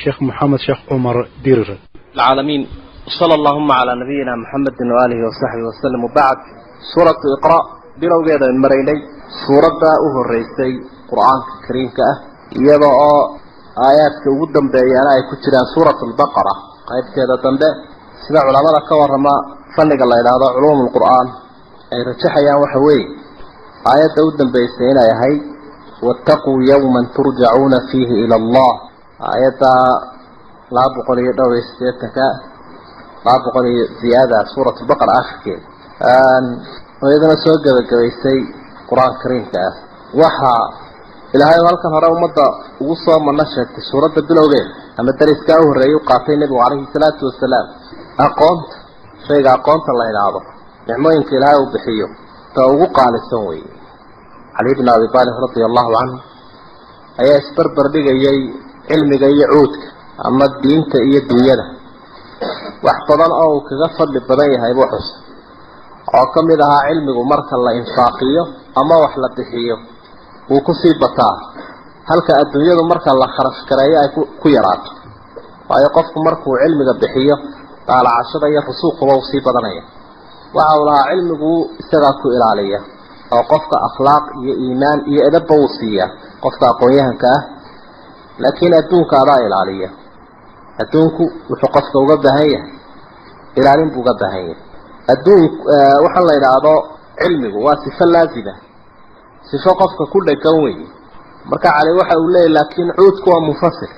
الشيخ محمد شيخ عمر ديرر العالمين. صلى اللهم على نبينا محمد وآله وصحبه وسلم. وبعد سورة إقرأ بلو جيدا المريني سورة الرئيسي قرآن الكريم يضع آيات كودم بيانا كتير سورة البقرة قيد كذا تنبه سمع علماء كورما فلق الله إلى هذا علوم القرآن أي رجح يا وحوي آيات كودم بيسينا يا هي واتقوا يوما ترجعون فيه إلى الله آيات لا بقولي دو استيتك لا بقولي زيادة سورة البقرة آخر كده وإذا سوق بكويسي قرآن الكريم وحا إلى هاي والكن هراء مدة وصى من نشأت سورة الدلوغين أما الدرس كاوه الرئيو قاتل النبي عليه الصلاة والسلام أقامت شيء أقامت الله العظيم نعمين كلها وبحيه فوقع للسوي علي بن أبي طالب رضي الله عنه أي استربر بي علمي جاي عودك أما الدين تأيي الدنيا ده واحتضان أو كغفر للبنية هاي بوحس أو كم لها علمي ومرك الله إنفاقية أما وحلة بحيه وكسي بطاء هل كالدنيا ومرك الله خرج كرايا كيرات ويقف مرك علمي بحيه قال عشرة يفسوق ووصي بدنية وعولها علمه استغاث إلى عليه أو قفك أخلاق إيمان يأدب وصية قفك أقويها كاه لكن أدونك أضاء العالية أدونك وحقفك وقبها هي العلم بقبها هي أدونك وحلا إلى أضاء علمه وصفة لازمة صفة قفك كل كوي مركع عليه وحا أولي لكن عودك ومفصل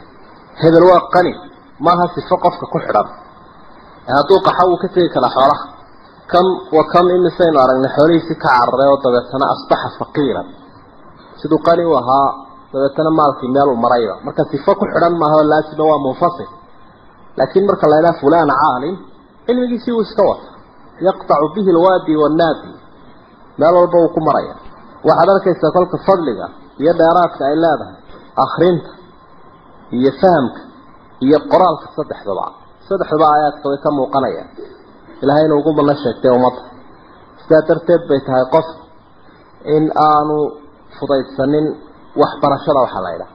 هذا الوقت قني ما ها صفة قفك كل حرام هاتوك حاو كتيك لحوله كم وكم إنسان أرغن حوليسي كعرّي وطبعتنا أصبح فقيرا سيدو قني وها طبعتنا مالكي مال ومريضة مركا صفة كل حرام ما هو اللاسي بوا منفصل لكن مركا الله إله فلان عالم إنه يجي ويستوى يقطع به الوادي والنادي مال والبوك مريض وحضرك يستقلك فضلك يداراتك إلادها آخرينك يفهمك يقرالك صدح ضبع صدح ضبع آياتك ويكم وقنية إلهي نوقوم الله شاكتة ومطر ستاترتب بيتها قصر إن آنوا فضيت سنين وحبر شرع وحليلة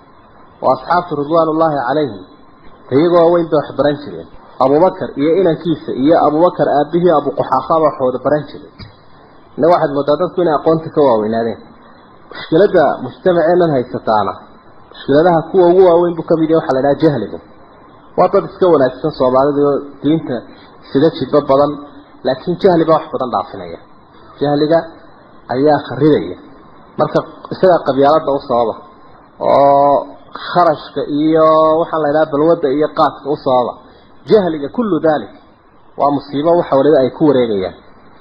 وأصحاب رضوان الله عليهم فيقوا وين دو حبران شرين أبو بكر إيا إنا كيسة إيا أبو بكر أبيه أبو قحاصة وحود بران شرين إن واحد متعدد كنا أقوانتك واوين هذين مشكلة مجتمعين هاي ستانا مشكلة كوا وين بكميديا وحليلة جهلهم وطب تكون أساسا صوبالة دينتا سيدات شدباب بدن لكن جهلي بواح بدن ضعفنية جهلي أيها خريدية مركب سيدة قبيالات دو صوابة وخرجك إياه وحال إلى بالودة إياه قاتك وصوابة جهلي كل ذلك ومصيبة وحولي أي كورينية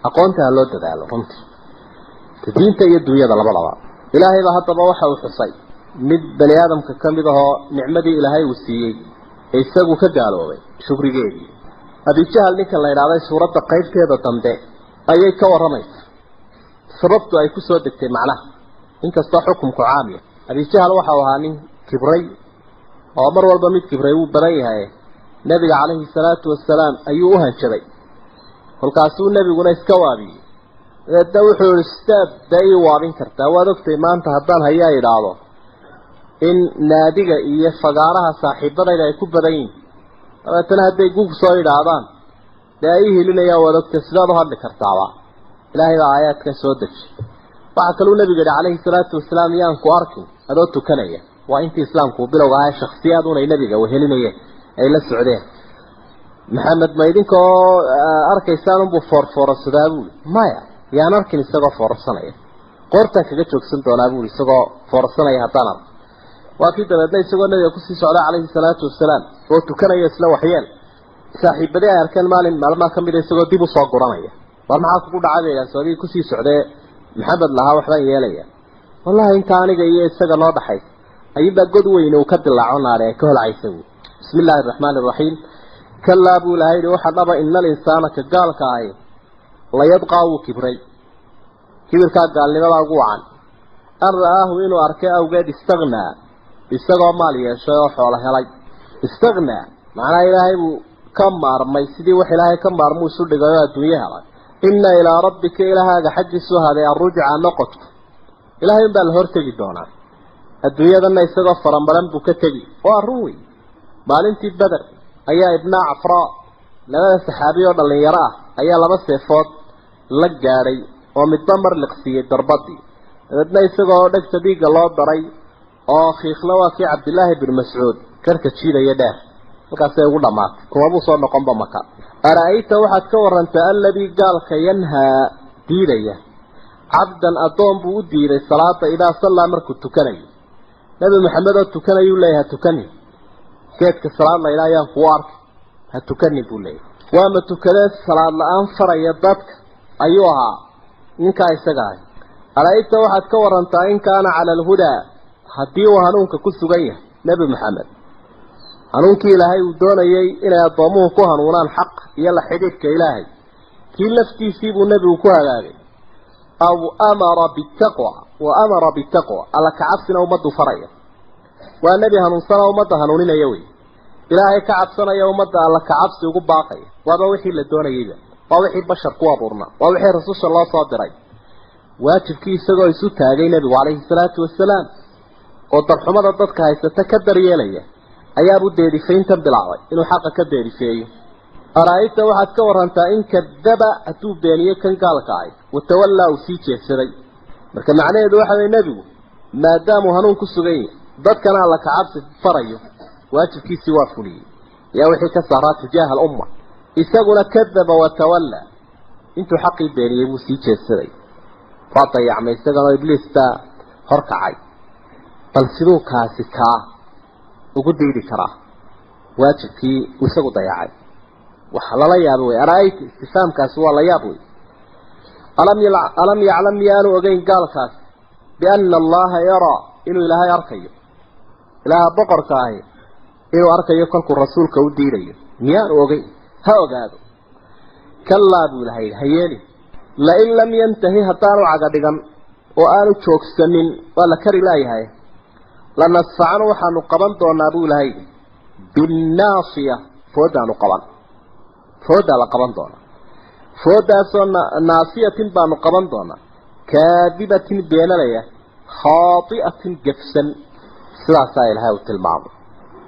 أقوانتها اللودة دالو فهمت دينتا يدو يد لبلبا إلهي بها طبوحة وحصي مد بني آدم ككمده نعمدي إلهي وسيي إيساقو كدالو شكري جيدي أبي جهل نك الله يرضى سورة قيد كذا تمدي أي كورميت سببت أي كسر دكتي معنا إنك استحكم كعامية أبي جهل وحوهاني كبري وأمر والبميت كبري وبري هاي نبي عليه الصلاة والسلام أيوها شبي والقاسون نبي قلنا إسكوابي الدوح الاستاذ داي وابين كرتا ودكتي ما أنت هدان هيا يرضى إن ناديك إيه فقارها صاحبنا إلى كبرين أتنا هدي جوف صاير عضان دايه لنا يا ولد تسلاد هذا كرتاوا إلهي آيات كسودك وعكلوا النبي عليه الصلاة والسلام يان كواركن هذا كنية وأنت إسلامكم بلو غاية شخصية دون النبي وهلنا أي للسعودية محمد ما يدينك أركي سالم بفور السدابول ما يا نركن السجا فور الصنايع قرتك جتوك سنت ولا أقول السجا فور الصنايع هتانا وأكيد بدنا يسوي النبي يقصي سؤال عليه الصلاة والسلام وتكنا يسلو حيان صاحب بدأ أركان مال ما كان بده يسوي ديبو صاغ قرانية ومعه كل عادي يعني سوري كسي سعودي محمد لها وحنا يليه والله إن كان جاي يسجل الله بحي أيبقى قدوين وكد العون عليه كهل عيسوي بسم الله الرحمن الرحيم كلا أبو الهيد وحضر إن الإنسان كقال كاي لا يبقى وكبري كبر قال لي ما أقوعان أن رآه إنه أركاء وقد استغنى مالي شيء حوله هلاي استغنى معناه إلهي كم مار ما يسدي وحلاها كم مار موسى دجاجات وياها إن إلى ربك إلها حج السهاد الرجع نقط إلهي بالهرت جدونا الدنيا ذا ما يستغفر أمبرم بكتجي وأروي maalintii Badr ayaa ibn Afra labada saxaabiyo dhalinyaro ah ayaa laba seefood la gaaray oo midba mar liqsiyay darbadii dadna isagoo dhagta dhiiga loo daray oo khiikhla waa kii Cabdullah ibn Mas'ud karka jiidaya dheer halkaas ay ugu dhamaatay kuma uu soo noqonba Maka araayta waxaad ka warantaa alladii gaalka yanha diidaya abdan adoon buu diiday salaada ilaa sallaa markuu tukanayo nabi maxamed oo tukanayo leeyahay tukani geedka salaad la ilaahay ku ark ha tukani buu leeyahay waa ma tukadeen salaad la'aan faraya dadka ayuu ahaa ninka isaga ah araayta waxaad ka warantaa in kaana cala alhuda hadii uu hanuunka ku sugan yahay nabi maxamed hanuunkii ilaahay uu doonayay inay adoomuhu ku hanuunaan xaq iyo la xidhiidhka ilaahay kii laftiisii buu nabigu ku hagaagay aw amara bittaqwa wa amara bittaqwa alla kacabsina umadu faraya waa nabi hanuunsana umada hanuuninaya way ilaahay ka cabsanaya umada alla kacabsi ugu baaqay waaba wixii la doonayay waa wixii bashar ku abuurna waa wixii rasuulka loo soo diray waajibkii isagoo isu taagay nabigu calayhi salaatu wasalaam oo darxumada dadka haysata ka daryeelaya ayaa buu deerifayntan bilaabay inuu xaqa ka deerifeeyo araayta waxaad ka warantaa in kadaba hadduu beeniyey kan gaalka ah watawalla uu sii jeedsaday marka macnaheedu waxa weeye nabigu maadaama hanuun ku sugan yahay dadkana alla ka cabsi farayo waajibkiisii waa fuliyay yaa wixii ka saaraa tijaaha umma isaguna kadaba watawalla intuu xaqii beeniyey buu sii jeedsaday faata yacma isagana ibliista horkacay bal siduu kaasi kaa ugu diidi karaa waajibkii isagu dayacay waxa la yaabo way araayta istifhaamkaas waa la yaabo alam ya'lam yaanu ogeyn gaalkaas bianna allaha yara inuu ilaahay arkayo ilaaha boqorka ah inuu arkayo kolku rasuulka u diidayo miyaanu ogeyn ha ogaado kallaa buu ilaahay hayeeli la in lam yantahi hadaanu caga dhigan oo aanu joogsanin waa la kari laayahay lanasfacanu waxaanu qaban doonaa buu ilaahay binnaasiya foodaanu qaban fooda la qaban doona foodaasoo naasiyatin baanu qaban doonaa kaadibatin beenalaya khaati'atin gafsan sidaasaa ilaahay u tilmaamay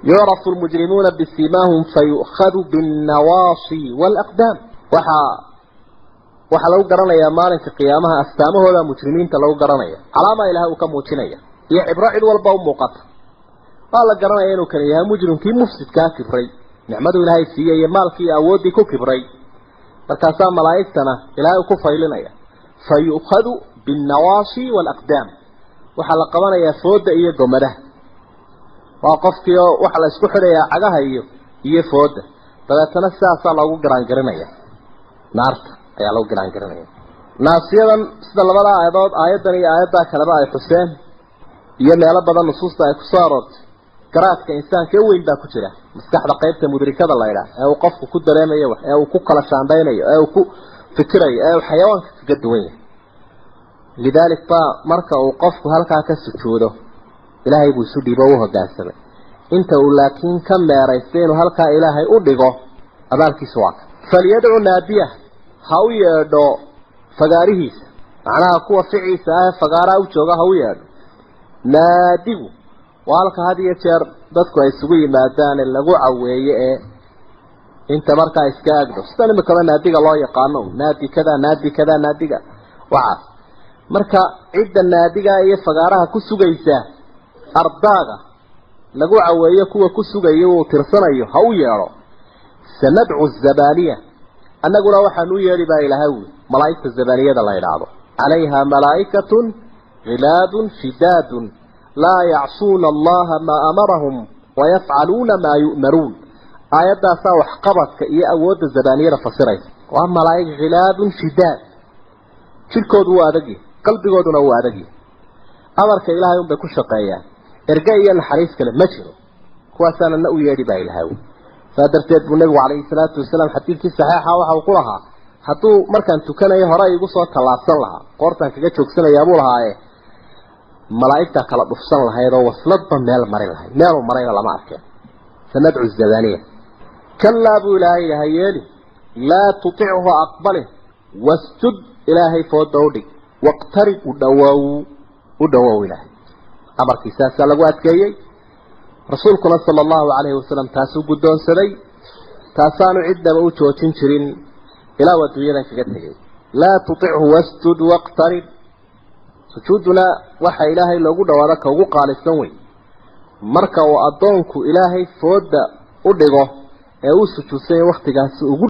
yucrafu almujrimuuna bisimaahum fayu'khadu binnawaasi waalaqdaam waxaa lagu garanayaa maalinka qiyaamaha astaamahooda mujrimiinta lagu garanaya calaama ilaahay uu ka muujinaya iyo cibro cid walba u muuqata waa la garanaya inuu kan yahay mujrimkii mufsidkaa kibray nicmadu ilaahay siiyay iyo maalkii awoodii ku kibray markaasaa malaa'igtana ilaahay ku faylinaya fayu'khadu binnawaasi waalaqdaam waxaa la qabanayaa fooda iyo gomadaha waa qofkii oo waxa la isku xidhayaa cagaha iyo fooda dabeetana sidaasaa loogu garaangarinaya naarta ayaa lagu garaangarinaya naasiyadan sida labada aayadood aayadan iyo aayaddaa kaleba ay xuseen iyo meelo badan nusuusta ay ku soo aroortay garaadka insaanka weyn baa ku jira maskaxda qaybta mudrikada la yiraahdo ee uu qofku ku dareemayo wax ee uu ku kala shaandaynayo ee uu ku fikirayo ee uu xayawaanka kaga duwan yahay lidalik ba marka uu qofku halkaa ka sujuudo ilaahay buu isu dhiibo u hoggaansamay inta uu laakiin ka meeraystay inuu halkaa ilaahay u dhigo abaalkiisu waa falyadcu naadiya ha u yeedho fagaarihiisa macnaha kuwa ficiisa ah fagaaraa u jooga ha u yeedho naadigu waa halka had iyo jeer dadku ay isugu yimaadaan lagu caweeye ee inta markaa iska agdo sida imikaba naadiga loo yaqaano naadiga waxaas marka cidda naadiga iyo fagaaraha ku sugaysa ardaaga lagu caweeye kuwa ku sugayo uu tirsanayo ha u yeedho sanadcu zabaniya annaguna waxaan u yeedhi baa ilaahay malaa'ikta zabaniyada la yidhaahdo calayha malaa'ikatun ghilaadun shidaadun laa yacsuuna allaha maa amarahum wayafcaluuna maa yu'maruun aayadaasaa waxqabadka iyo awoodda zabaniyada fasiraysa waa malaa'ig ghilaadun shidaad jirkoodu waa adagyi qalbigooduna waa adagyi amarka ilaahay unbay ku shaqeeyaan erge iyo naxariis kale ma jiro kuwaasaana na u yeedhi baa ilaahay فدرتيد النبي عليه الصلاة والسلام حديث صحيح waxa uu ku lahaa haduu markaan tukanayo hore igu soo talaabsan lahaa qoortan kaga joogsan ayaa buu lahaa malaa'ikta kala dhufsan lahayd oo wasladba meel marin lahayd meel marin lama arkeen sanadcu zabaniya kalla bu ilaahay yeeli la tuti'hu aqbali wasjud ilaahay foodowdi waqtarib u dhawaw ilaahay amarkiisa lagu adkeeyay rasuulkuna sallallahu alayhi wasallam taasuu guddoonsaday taasaanu cidnaba u joojin jirin ilaa waduuyadan kaga tegay laa tutichu wasjud waqtarib sujuuduna waxa ilaahay loogu dhawaado ka ugu qaalisan weyn marka uu adoonku ilaahay fooda u dhigo ee uu sujuudsan waqtigaas ugu